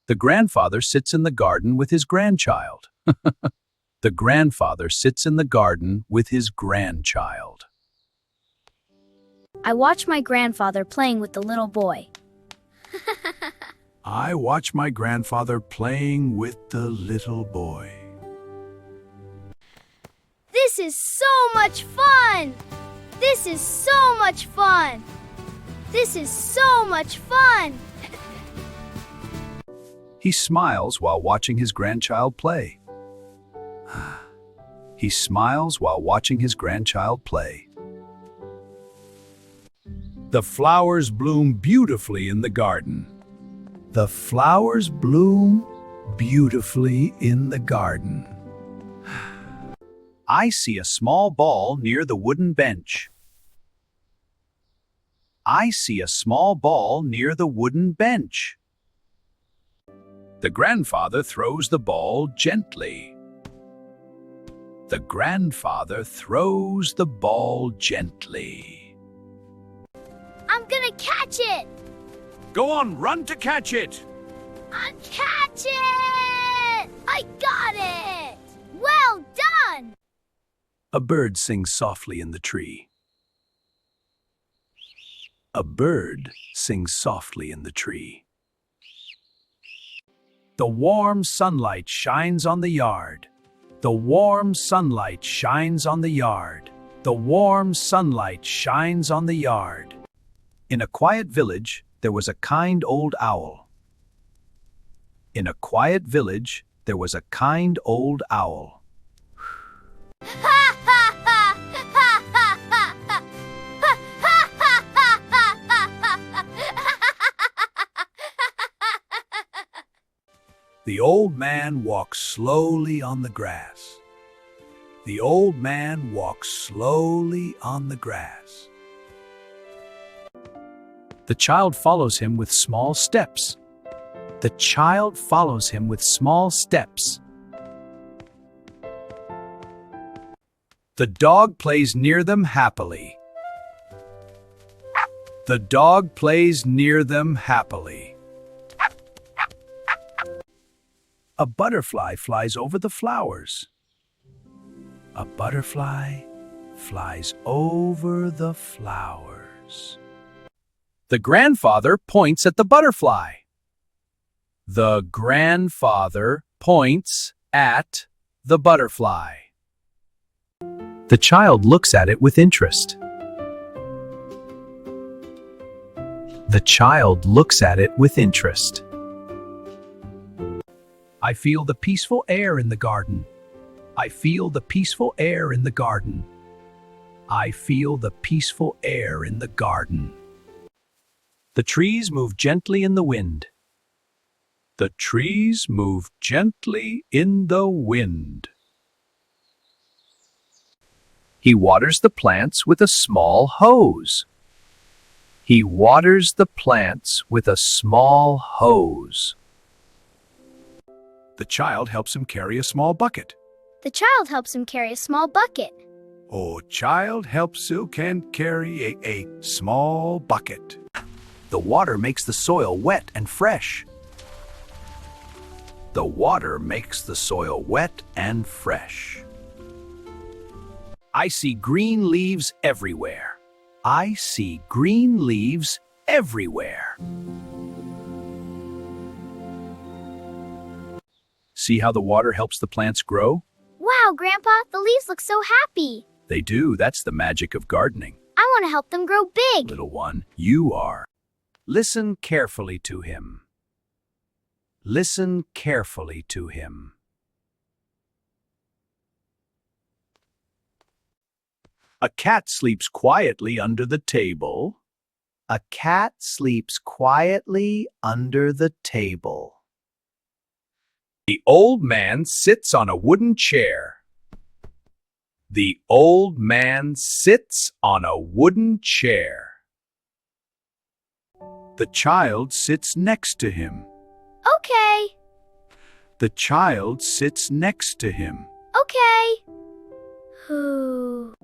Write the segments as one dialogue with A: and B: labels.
A: The grandfather sits in the garden with his grandchild. The grandfather sits in the garden with his grandchild.
B: I watch my grandfather playing with the little boy.
A: I watch my grandfather playing with the little boy.
B: This is so much fun! This is so much fun! This is so much fun!
A: He smiles while watching his grandchild play. He smiles while watching his grandchild play. The flowers bloom beautifully in the garden. The flowers bloom beautifully in the garden. I see a small ball near the wooden bench. I see a small ball near the wooden bench. The grandfather throws the ball gently. The grandfather throws the ball gently.
B: I'm gonna catch it!
A: Go on, run to catch it!
B: I catch it! I got it! Well done!
A: A bird sings softly in the tree. A bird sings softly in the tree. The warm sunlight shines on the yard. The warm sunlight shines on the yard. The warm sunlight shines on the yard. In a quiet village, there was a kind old owl. In a quiet village, there was a kind old owl. The old man walks slowly on the grass. The old man walks slowly on the grass. The child follows him with small steps. The child follows him with small steps. The dog plays near them happily. The dog plays near them happily. A butterfly flies over the flowers. A butterfly flies over the flowers. The grandfather points at the butterfly. The grandfather points at the butterfly. The child looks at it with interest. The child looks at it with interest. I feel the peaceful air in the garden. I feel the peaceful air in the garden. I feel the peaceful air in the garden. The trees move gently in the wind. The trees move gently in the wind. He waters the plants with a small hose. He waters the plants with a small hose. The child helps him carry a small bucket.
B: The child helps him carry a small bucket.
A: Oh, child helps you can carry a small bucket. The water makes the soil wet and fresh. The water makes the soil wet and fresh. I see green leaves everywhere. I see green leaves everywhere. See how the water helps the plants grow?
B: Wow, Grandpa, the leaves look so happy.
A: They do. That's the magic of gardening.
B: I want to help them grow big.
A: Little one, you are. Listen carefully to him. Listen carefully to him. A cat sleeps quietly under the table. A cat sleeps quietly under the table. The old man sits on a wooden chair. The old man sits on a wooden chair. The child sits next to him.
B: Okay.
A: The child sits next to him.
B: Okay. Whew.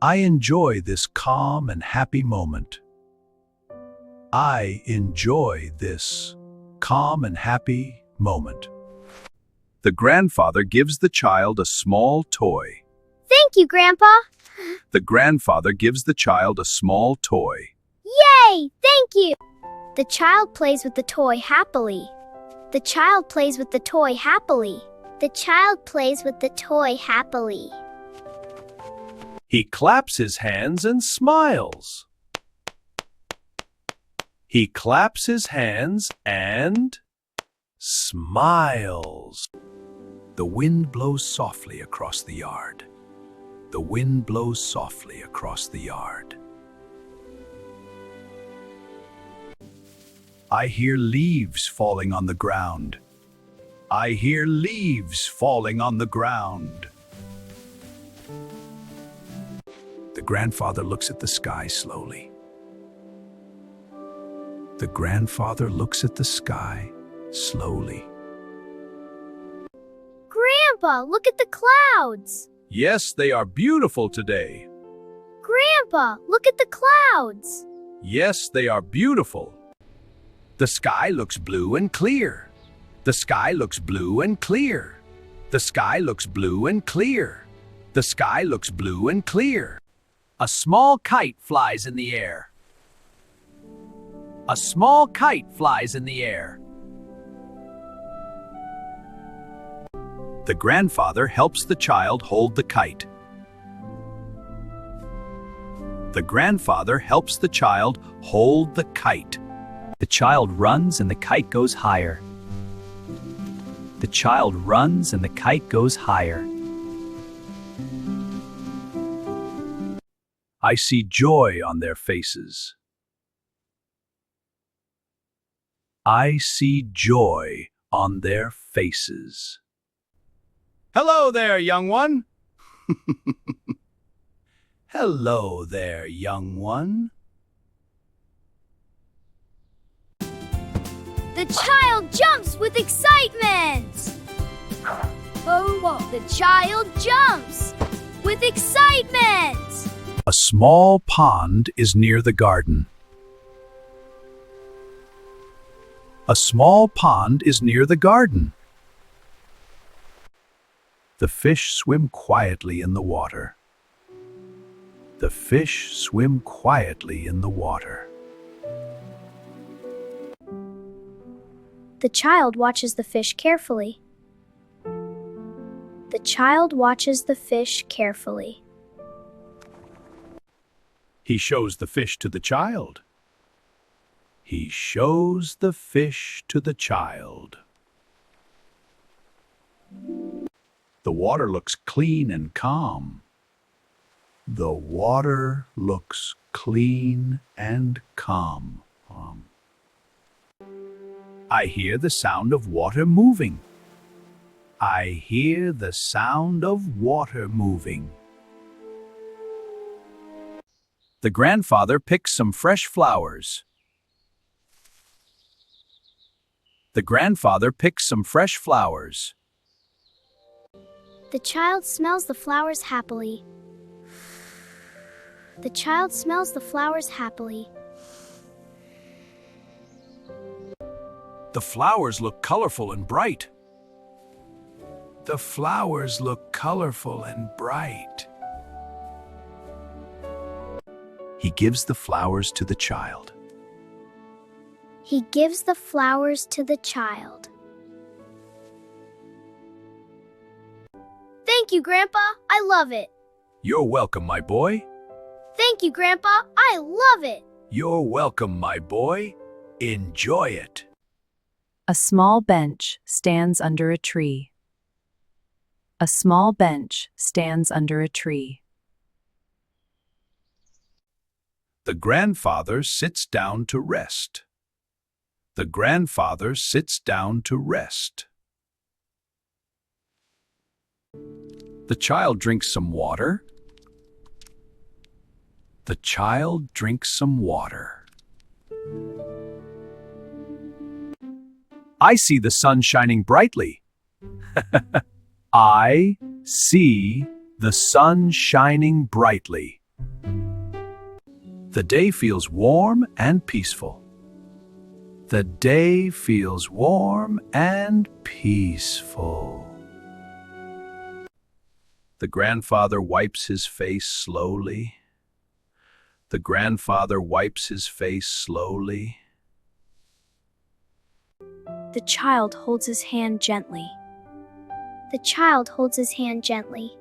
A: I enjoy this calm and happy moment. I enjoy this calm and happy moment. The grandfather gives the child a small toy.
B: Thank you, Grandpa.
A: The grandfather gives the child a small toy.
B: Yay! Thank you! The child plays with the toy happily. The child plays with the toy happily. The child plays with the toy happily.
A: He claps his hands and smiles. He claps his hands and smiles. The wind blows softly across the yard. The wind blows softly across the yard. I hear leaves falling on the ground. I hear leaves falling on the ground. The grandfather looks at the sky slowly. The grandfather looks at the sky slowly.
B: Grandpa, look at the clouds.
A: Yes, they are beautiful today.
B: Grandpa, look at the clouds.
A: Yes, they are beautiful. The sky looks blue and clear. The sky looks blue and clear. The sky looks blue and clear. The sky looks blue and clear. A small kite flies in the air. A small kite flies in the air. The grandfather helps the child hold the kite. The grandfather helps the child hold the kite. The child runs and the kite goes higher. The child runs and the kite goes higher. I see joy on their faces. I see joy on their faces. Hello there, young one. Hello there, young one.
B: The child jumps with excitement. Oh, the child jumps with excitement.
A: A small pond is near the garden. A small pond is near the garden. The fish swim quietly in the water. The fish swim quietly in the water.
B: The child watches the fish carefully. The child watches the fish carefully.
A: He shows the fish to the child. He shows the fish to the child. The water looks clean and calm. The water looks clean and calm. I hear the sound of water moving. I hear the sound of water moving. The grandfather picks some fresh flowers. The grandfather picks some fresh flowers.
B: The child smells the flowers happily. The child smells the flowers happily.
A: The flowers look colorful and bright. The flowers look colorful and bright. He gives the flowers to the child.
B: He gives the flowers to the child. Thank you, Grandpa. I love it.
A: You're welcome, my boy.
B: Thank you, Grandpa. I love it.
A: You're welcome, my boy. Enjoy it.
C: A small bench stands under a tree. A small bench stands under a tree.
A: The grandfather sits down to rest. The grandfather sits down to rest. The child drinks some water. The child drinks some water. I see the sun shining brightly. I see the sun shining brightly. The day feels warm and peaceful. The day feels warm and peaceful. The grandfather wipes his face slowly. The grandfather wipes his face slowly.
B: The child holds his hand gently. The child holds his hand gently.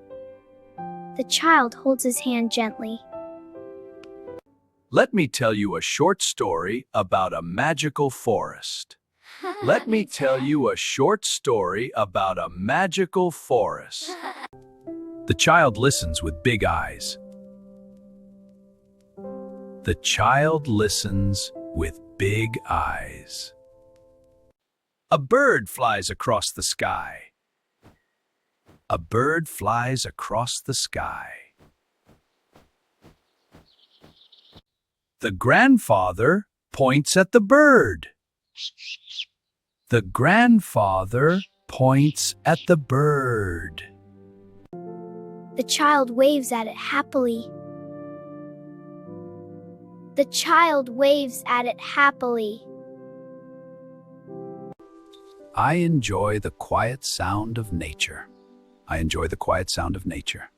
B: The child holds his hand gently.
A: Let me tell you a short story about a magical forest. Let me tell you a short story about a magical forest. The child listens with big eyes. The child listens with big eyes. A bird flies across the sky. A bird flies across the sky. The grandfather points at the bird. The grandfather points at the bird.
B: The child waves at it happily. The child waves at it happily.
A: I enjoy the quiet sound of nature. I enjoy the quiet sound of nature.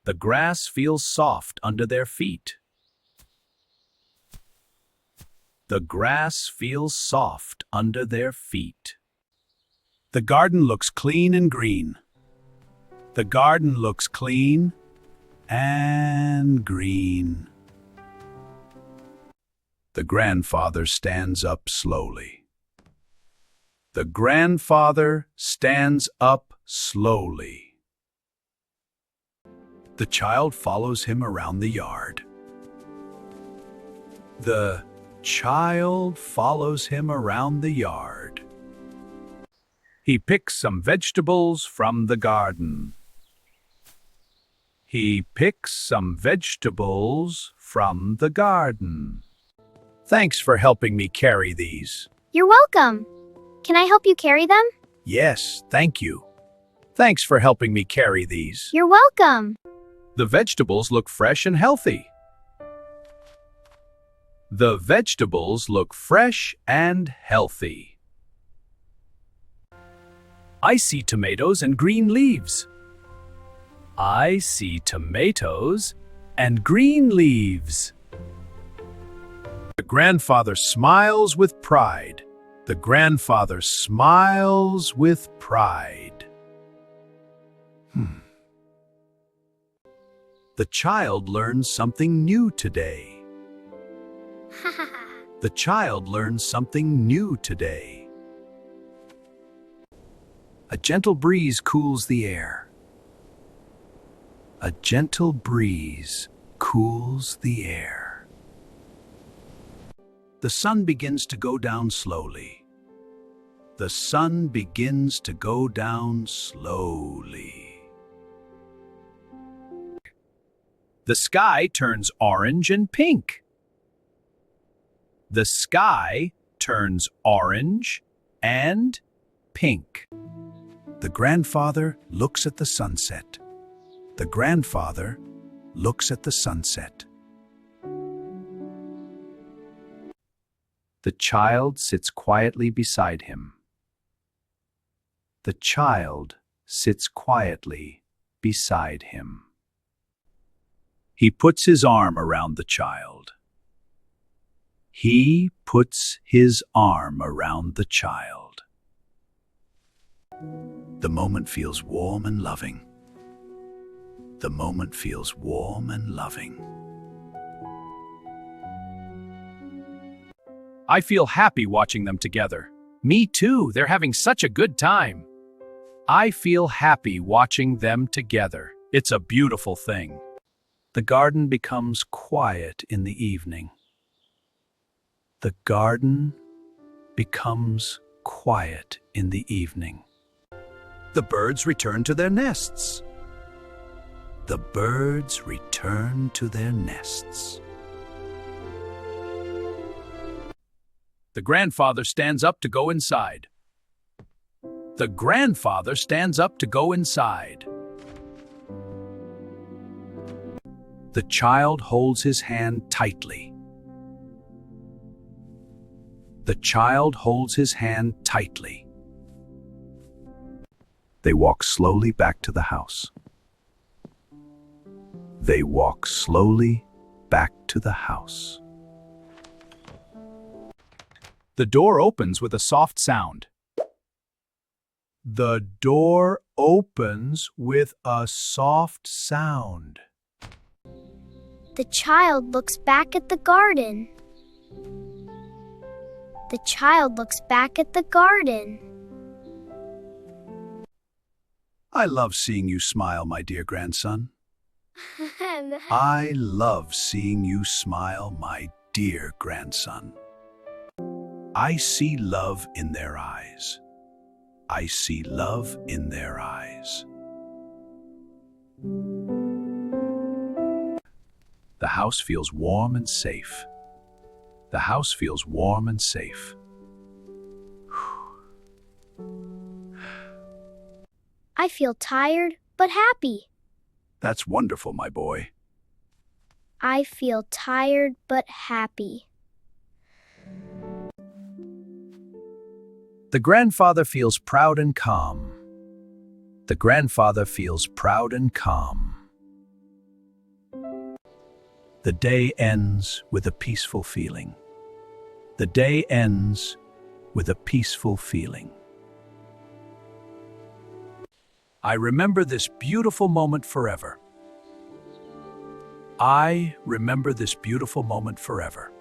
A: The grass feels soft under their feet. The grass feels soft under their feet. The garden looks clean and green. The garden looks clean and green. The grandfather stands up slowly. The grandfather stands up slowly. The child follows him around the yard. The child follows him around the yard. He picks some vegetables from the garden. He picks some vegetables from the garden. Thanks for helping me carry these.
B: You're welcome. Can I help you carry them?
A: Yes, thank you. Thanks for helping me carry these.
B: You're welcome.
A: The vegetables look fresh and healthy. The vegetables look fresh and healthy. I see tomatoes and green leaves. I see tomatoes and green leaves. The grandfather smiles with pride. The grandfather smiles with pride. The child learns something new today. The child learns something new today. A gentle breeze cools the air. A gentle breeze cools the air. The sun begins to go down slowly. The sun begins to go down slowly. The sky turns orange and pink. The sky turns orange and pink. The grandfather looks at the sunset. The grandfather looks at the sunset. The child sits quietly beside him. The child sits quietly beside him. He puts his arm around the child. He puts his arm around the child. The moment feels warm and loving. The moment feels warm and loving. I feel happy watching them together. Me too, they're having such a good time. I feel happy watching them together. It's a beautiful thing. The garden becomes quiet in the evening. The garden becomes quiet in the evening. The birds return to their nests. The birds return to their nests. The grandfather stands up to go inside. The grandfather stands up to go inside. The child holds his hand tightly. The child holds his hand tightly. They walk slowly back to the house. They walk slowly back to the house. The door opens with a soft sound. The door opens with a soft sound.
B: The child looks back at the garden. The child looks back at the garden.
A: I love seeing you smile, my dear grandson. I love seeing you smile, my dear grandson. I see love in their eyes. I see love in their eyes. The house feels warm and safe. The house feels warm and safe.
B: I feel tired but happy.
A: That's wonderful, my boy.
B: I feel tired but happy.
A: The grandfather feels proud and calm. The grandfather feels proud and calm. The day ends with a peaceful feeling. The day ends with a peaceful feeling. I remember this beautiful moment forever. I remember this beautiful moment forever.